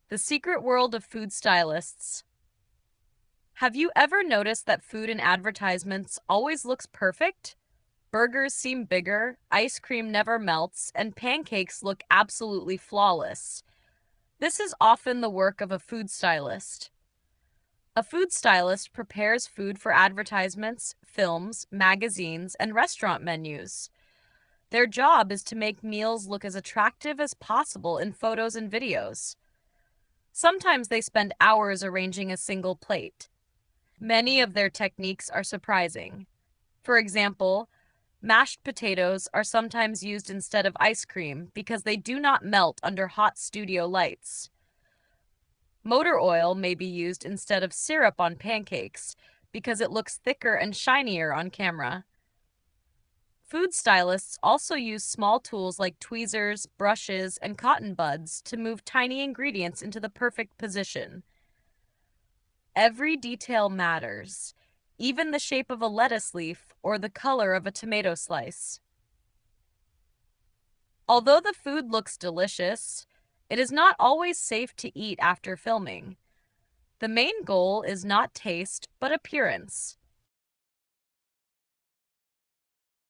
The secret world of food stylists. Have you ever noticed that food in advertisements always looks perfect? Burgers seem bigger, ice cream never melts, and pancakes look absolutely flawless. This is often the work of a food stylist. A food stylist prepares food for advertisements, films, magazines, and restaurant menus. Their job is to make meals look as attractive as possible in photos and videos. Sometimes they spend hours arranging a single plate. Many of their techniques are surprising. For example, mashed potatoes are sometimes used instead of ice cream because they do not melt under hot studio lights. Motor oil may be used instead of syrup on pancakes because it looks thicker and shinier on camera. Food stylists also use small tools like tweezers, brushes, and cotton buds to move tiny ingredients into the perfect position. Every detail matters, even the shape of a lettuce leaf or the color of a tomato slice. Although the food looks delicious, it is not always safe to eat after filming. The main goal is not taste, but appearance.